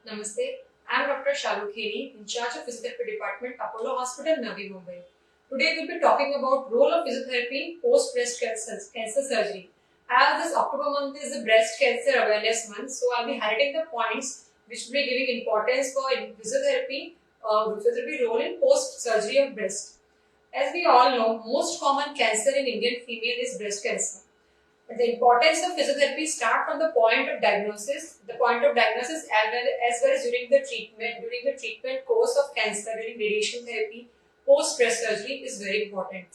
Namaste. I am Dr. Shalushubham, in charge of Physiotherapy Department, Apollo Hospital, Navi, Mumbai. Today we will be talking about role of physiotherapy post breast cancer surgery. As this October month is the breast cancer awareness month, so I'll be highlighting the points which will be giving importance for physiotherapy role in post surgery of breast. As we all know, most common cancer in Indian female is breast cancer. But the importance of physiotherapy start from the point of diagnosis. The point of diagnosis as well as during the treatment course of cancer during radiation therapy, post breast surgery is very important.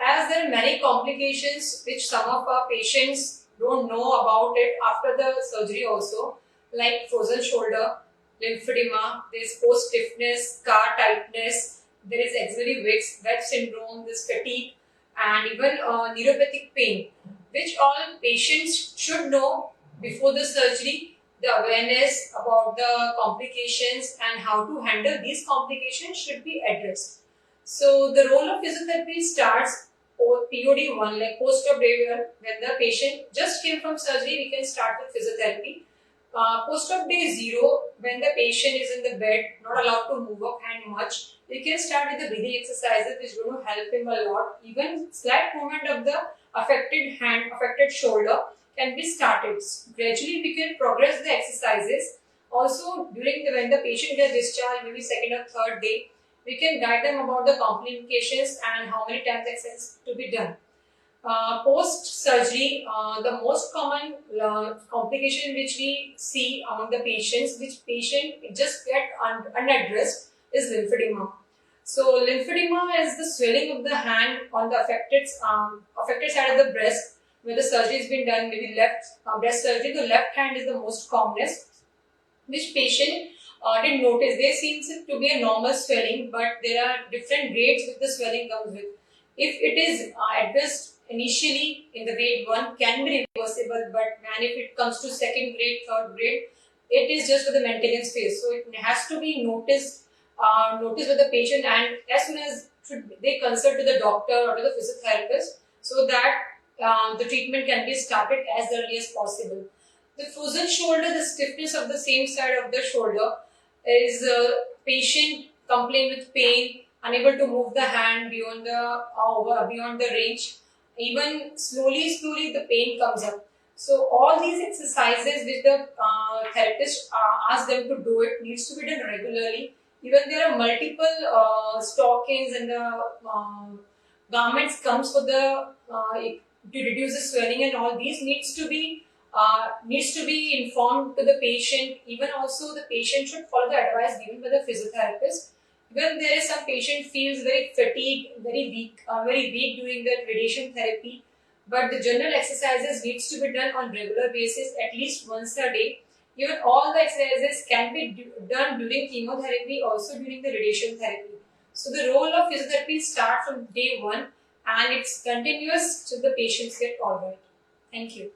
As there are many complications which some of our patients don't know about it after the surgery also, like frozen shoulder, lymphedema, there is post stiffness, scar tightness, there is axillary web syndrome, this fatigue, and even neuropathic pain, which all patients should know before the surgery, the awareness about the complications and how to handle these complications should be addressed. So the role of physiotherapy starts POD1, like post-op day when the patient just came from surgery, we can start with physiotherapy. Post-op day 0, when the patient is in the bed, not allowed to move up hand much, we can start with the breathing exercises which is going to help him a lot. Even slight movement of the affected hand, affected shoulder can be started. Gradually we can progress the exercises. Also when the patient gets discharged, maybe second or third day, we can guide them about the complications and how many times exercise to be done. Post surgery, the most common complication which we see among the patients, which patient just get unaddressed, is lymphedema. So lymphedema is the swelling of the hand on the affected side of the breast where the surgery has been done, maybe left breast surgery. The left hand is the most commonest, which patient didn't notice. There seems to be a normal swelling, but there are different grades which the swelling comes with. If it is addressed initially in the grade 1, can be reversible, but if it comes to second grade, third grade, it is just for the maintenance phase. So it has to be noticed with the patient, and as soon as they consult to the doctor or to the physiotherapist, so that the treatment can be started as early as possible. The frozen shoulder, the stiffness of the same side of the shoulder, is patient complain with pain, unable to move the hand beyond the range. Even slowly the pain comes up. So all these exercises which the therapist asks them to do, it needs to be done regularly. Even there are multiple stockings and the garments comes for the to reduce the swelling, and all these needs to be informed to the patient. Even also the patient should follow the advice given by the physiotherapist. When there is some patient feels very fatigued, very weak during the radiation therapy, but the general exercises needs to be done on regular basis, at least once a day. Even all the exercises can be done during chemotherapy, also during the radiation therapy. So the role of physiotherapy starts from day 1 and it's continuous till the patients get alright. Thank you.